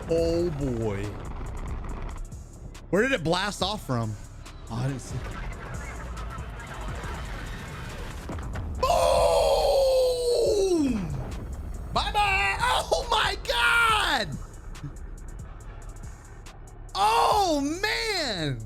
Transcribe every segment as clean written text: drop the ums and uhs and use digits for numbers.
Oh boy. Where did it blast off from? Oh, I didn't see. Boom! Bye-bye! Oh my God! Oh man!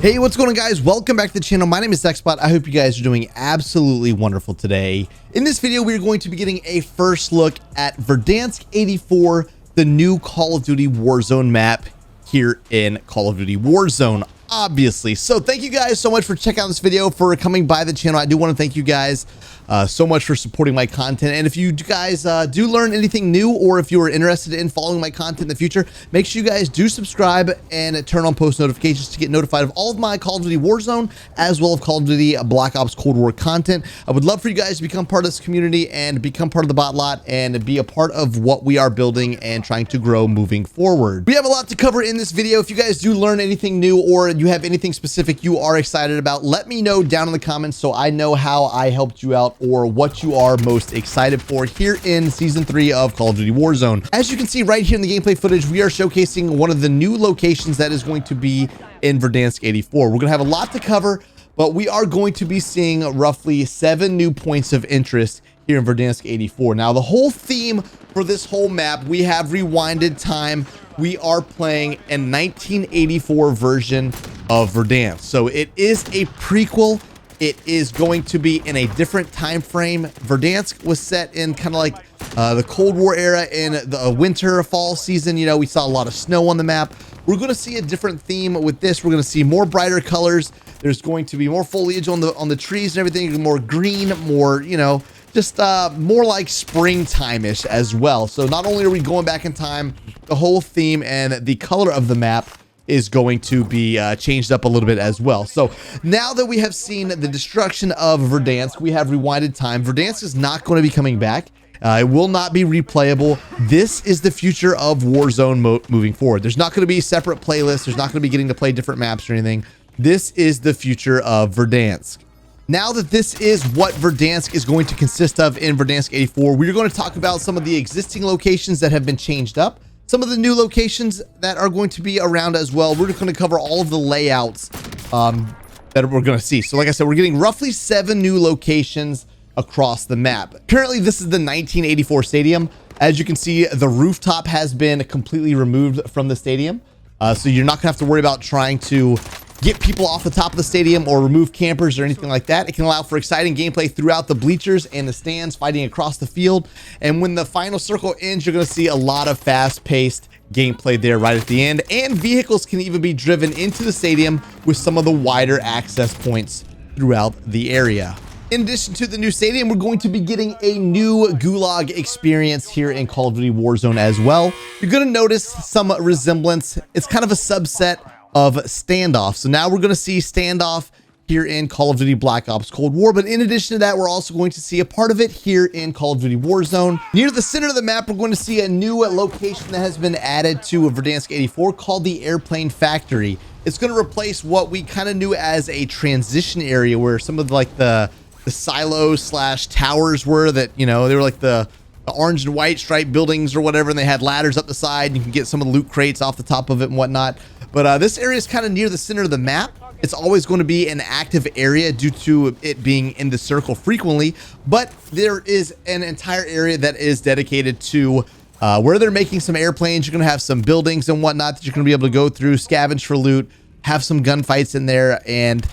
Hey, what's going on, guys? Welcome back to the channel. My name is Xbot. I hope you guys are doing absolutely wonderful today. In this video, we're going to be getting a first look at Verdansk 84, the new Call of Duty Warzone map here in Call of Duty Warzone, obviously. So thank you guys so much for checking out this video, for coming by the channel. I do want to thank you guys so much for supporting my content. And if you guys do learn anything new, or if you are interested in following my content in the future, make sure you guys do subscribe and turn on post notifications to get notified of all of my Call of Duty Warzone as well as Call of Duty Black Ops Cold War content. I would love for you guys to become part of this community and become part of the bot lot and be a part of what we are building and trying to grow moving forward. We have a lot to cover in this video. If you guys do learn anything new, or you have anything specific you are excited about, let me know down in the comments so I know how I helped you out, or what you are most excited for here in season 3 of Call of Duty Warzone. As you can see right here in the gameplay footage, we are showcasing one of the new locations that is going to be in Verdansk 84. We're gonna have a lot to cover, but we are going to be seeing roughly 7 new points of interest here in Verdansk 84. Now, the whole theme for this whole map, we have rewinded time. We are playing a 1984 version of Verdansk. So it is a prequel. It is going to be in a different time frame. Verdansk was set in kind of like the Cold War era, in the winter, fall season. You know, we saw a lot of snow on the map. We're going to see a different theme with this. We're going to see more brighter colors. There's going to be more foliage on the trees and everything, more green, more, you know, just more like springtime-ish as well. So not only are we going back in time, the whole theme and the color of the map is going to be changed up a little bit as well. So now that we have seen the destruction of Verdansk, we have rewinded time. Verdansk is not going to be coming back. It will not be replayable. This is the future of Warzone moving forward. There's not going to be separate playlists. There's not going to be getting to play different maps or anything. This is the future of Verdansk. Now that this is what Verdansk is going to consist of in Verdansk 84, we're going to talk about some of the existing locations that have been changed up, some of the new locations that are going to be around as well. We're just going to cover all of the layouts that we're going to see. So like I said, we're getting roughly 7 new locations across the map. Currently, this is the 1984 stadium. As you can see, the rooftop has been completely removed from the stadium. So you're not gonna have to worry about trying to get people off the top of the stadium or remove campers or anything like that. It can allow for exciting gameplay throughout the bleachers and the stands, fighting across the field. And when the final circle ends, you're going to see a lot of fast-paced gameplay there right at the end. And vehicles can even be driven into the stadium with some of the wider access points throughout the area. In addition to the new stadium, we're going to be getting a new gulag experience here in Call of Duty Warzone as well. You're going to notice some resemblance. It's kind of a subset of standoff. So now we're going to see standoff here in Call of Duty Black Ops Cold War. But in addition to that, we're also going to see a part of it here in Call of Duty Warzone. Near the center of the map, we're going to see a new location that has been added to Verdansk 84 called the Airplane Factory. It's going to replace what we kind of knew as a transition area, where some of like the silos slash towers were, that, you know, they were like the orange and white striped buildings or whatever, and they had ladders up the side, and you can get some of the loot crates off the top of it and whatnot. But this area is kind of near the center of the map. It's always going to be an active area due to it being in the circle frequently, but there is an entire area that is dedicated to where they're making some airplanes. You're going to have some buildings and whatnot that you're going to be able to go through, scavenge for loot, have some gunfights in there, and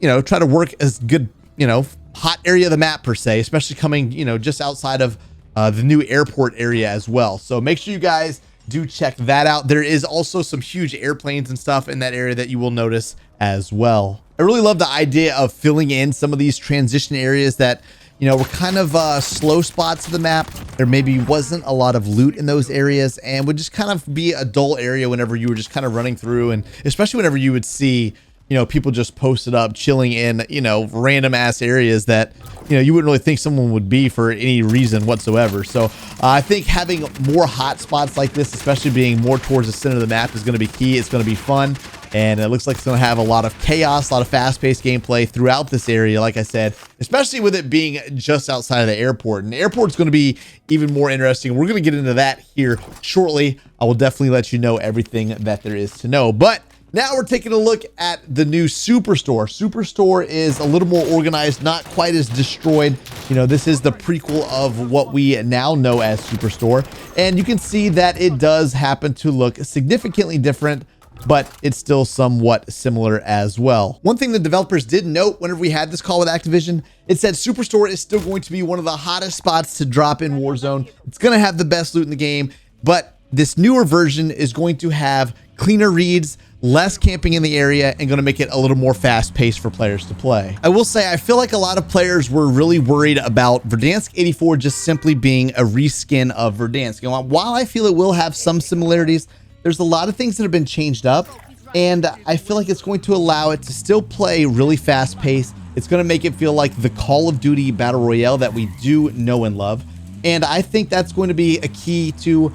you know, try to work as good, you know, hot area of the map per se, especially coming, you know, just outside of the new airport area as well. So make sure you guys do check that out. There is also some huge airplanes and stuff in that area that you will notice as well. I really love the idea of filling in some of these transition areas that, you know, were kind of slow spots of the map. There maybe wasn't a lot of loot in those areas, and would just kind of be a dull area whenever you were just kind of running through, and especially whenever you would see, you know, people just posted up, chilling in, you know, random ass areas that, you know, you wouldn't really think someone would be for any reason whatsoever. So I think having more hot spots like this, especially being more towards the center of the map, is going to be key. It's going to be fun. And it looks like it's going to have a lot of chaos, a lot of fast-paced gameplay throughout this area, like I said, especially with it being just outside of the airport. And the airport's going to be even more interesting. We're going to get into that here shortly. I will definitely let you know everything that there is to know. But now we're taking a look at the new Superstore. Superstore is a little more organized, not quite as destroyed. You know, this is the prequel of what we now know as Superstore. And you can see that it does happen to look significantly different, but it's still somewhat similar as well. One thing the developers did note whenever we had this call with Activision, it said Superstore is still going to be one of the hottest spots to drop in Warzone. It's going to have the best loot in the game, but this newer version is going to have cleaner reads, less camping in the area, and going to make it a little more fast-paced for players to play. I will say, I feel like a lot of players were really worried about Verdansk 84 just simply being a reskin of Verdansk. You know, while I feel it will have some similarities, there's a lot of things that have been changed up, and I feel like it's going to allow it to still play really fast-paced. It's going to make it feel like the Call of Duty Battle Royale that we do know and love, and I think that's going to be a key to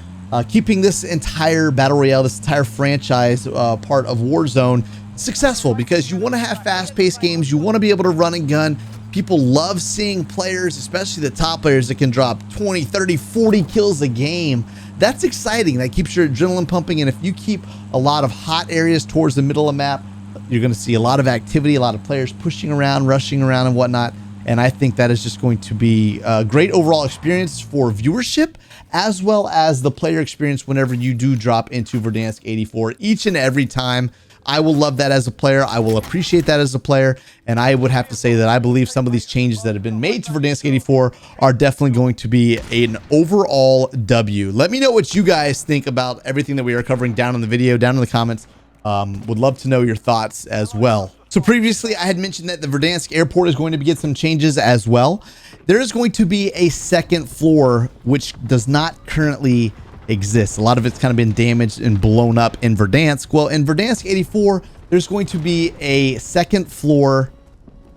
keeping this entire Battle Royale, this entire franchise part of Warzone successful, because you want to have fast-paced games. You want to be able to run and gun. People love seeing players, especially the top players, that can drop 20, 30, 40 kills a game. That's exciting. That keeps your adrenaline pumping. And if you keep a lot of hot areas towards the middle of the map, you're going to see a lot of activity, a lot of players pushing around, rushing around and whatnot. And I think that is just going to be a great overall experience for viewership, as well as the player experience whenever you do drop into Verdansk 84 each and every time. I will love that as a player. I will appreciate that as a player. And I would have to say that I believe some of these changes that have been made to Verdansk 84 are definitely going to be an overall W. Let me know what you guys think about everything that we are covering down in the video, down in the comments. Would love to know your thoughts as well. So previously I had mentioned that the Verdansk airport is going to get some changes as well. There is going to be a second floor, which does not currently exist. A lot of it's kind of been damaged and blown up in Verdansk. Well, in Verdansk 84, there's going to be a second floor,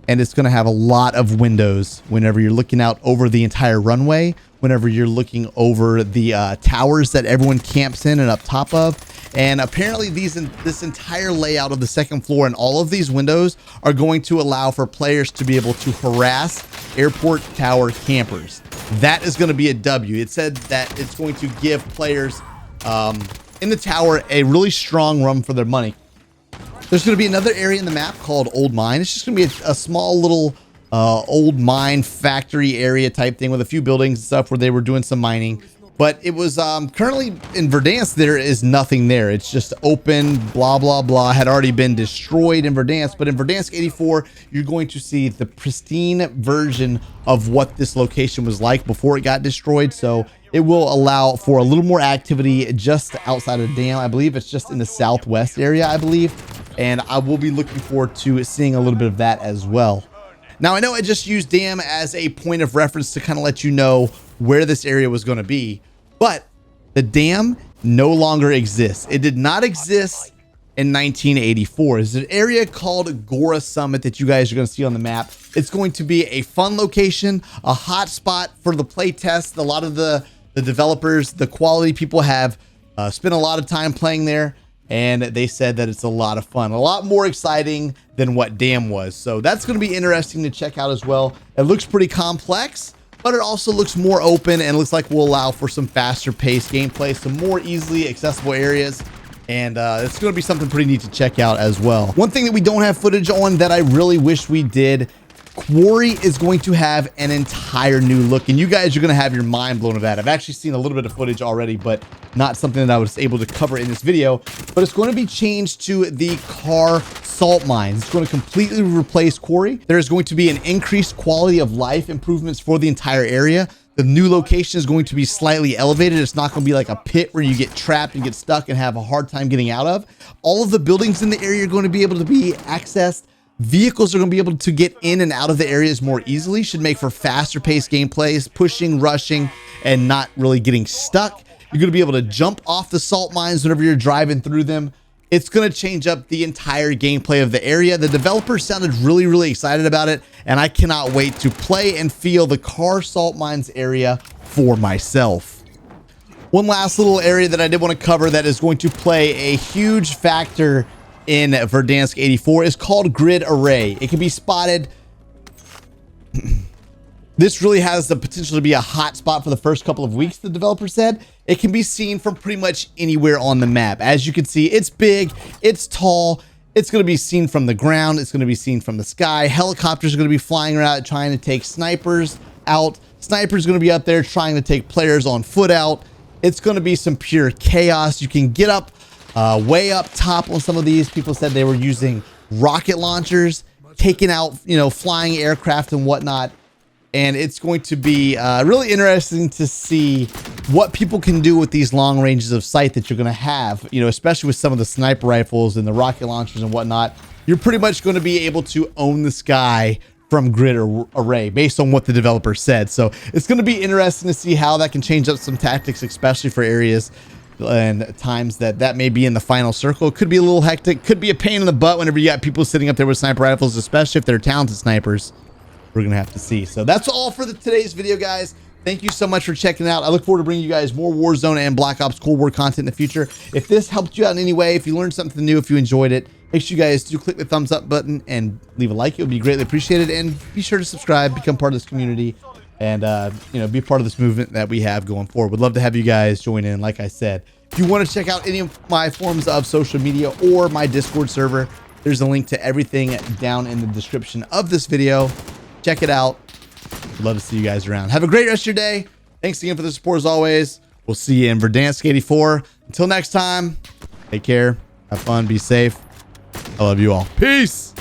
and it's going to have a lot of windows whenever you're looking out over the entire runway, whenever you're looking over the towers that everyone camps in and up top of. And apparently this entire layout of the second floor and all of these windows are going to allow for players to be able to harass airport tower campers. That is going to be a W. It said that it's going to give players in the tower a really strong run for their money. There's going to be another area in the map called Old Mine. It's just going to be a small little old mine factory area type thing with a few buildings and stuff where they were doing some mining. But it was currently in Verdansk, there is nothing there. It's just open, blah, blah, blah. Had already been destroyed in Verdansk. But in Verdansk 84, you're going to see the pristine version of what this location was like before it got destroyed. So it will allow for a little more activity just outside of Dam. I believe it's just in the southwest area, I believe. And I will be looking forward to seeing a little bit of that as well. Now, I know I just used Dam as a point of reference to kind of let you know where this area was going to be. But the dam no longer exists. It did not exist in 1984. There's an area called Gora Summit that you guys are going to see on the map. It's going to be a fun location, a hot spot for the play test. A lot of the developers, the quality people have spent a lot of time playing there, and they said that it's a lot of fun, a lot more exciting than what Dam was. So that's going to be interesting to check out as well. It looks pretty complex, but it also looks more open and looks like will allow for some faster paced gameplay, some more easily accessible areas. And it's going to be something pretty neat to check out as well. One thing that we don't have footage on that I really wish we did, Quarry is going to have an entire new look, and you guys are going to have your mind blown of that. I've actually seen a little bit of footage already, but not something that I was able to cover in this video. But it's going to be changed to the car salt mines. It's going to completely replace Quarry. There is going to be an increased quality of life improvements for the entire area. The new location is going to be slightly elevated. It's not going to be like a pit where you get trapped and get stuck and have a hard time getting out of. All of the buildings in the area are going to be able to be accessed. Vehicles are going to be able to get in and out of the areas more easily. Should make for faster paced gameplays, pushing, rushing, and not really getting stuck. You're going to be able to jump off the salt mines whenever you're driving through them. It's going to change up the entire gameplay of the area. The developers sounded really, really excited about it, and I cannot wait to play and feel the car salt mines area for myself. One last little area that I did want to cover that is going to play a huge factor in Verdansk 84 is called Grid Array. It can be spotted. This really has the potential to be a hot spot for the first couple of weeks, the developer said. It can be seen from pretty much anywhere on the map. As you can see, it's big, it's tall, it's going to be seen from the ground, it's going to be seen from the sky. Helicopters are going to be flying around trying to take snipers out. Snipers are going to be up there trying to take players on foot out. It's going to be some pure chaos. You can get up way up top on some of these. People said they were using rocket launchers, taking out, flying aircraft and whatnot. And it's going to be really interesting to see what people can do with these long ranges of sight that you're going to have, especially with some of the sniper rifles and the rocket launchers and whatnot. You're pretty much going to be able to own the sky from Grid Array based on what the developer said. So it's going to be interesting to see how that can change up some tactics, especially for areas and times that may be in the final circle. It could be a little hectic, could be a pain in the butt whenever you got people sitting up there with sniper rifles, especially if they're talented snipers. We're gonna have to see. So that's all for today's video, guys. Thank you so much for checking it out. I look forward to bringing you guys more Warzone and Black Ops Cold War content in the future. If this helped you out in any way, if you learned something new, if you enjoyed it, make sure you guys do click the thumbs up button and leave a like. It would be greatly appreciated. And be sure to subscribe, become part of this community, and be part of this movement that we have going forward. Would love to have you guys join in. Like I said, if you want to check out any of my forms of social media or my Discord server, there's a link to everything down in the description of this video. Check it out. Would love to see you guys around. Have a great rest of your day. Thanks again for the support as always. We'll see you in Verdansk 84. Until next time, take care. Have fun. Be safe. I love you all. Peace.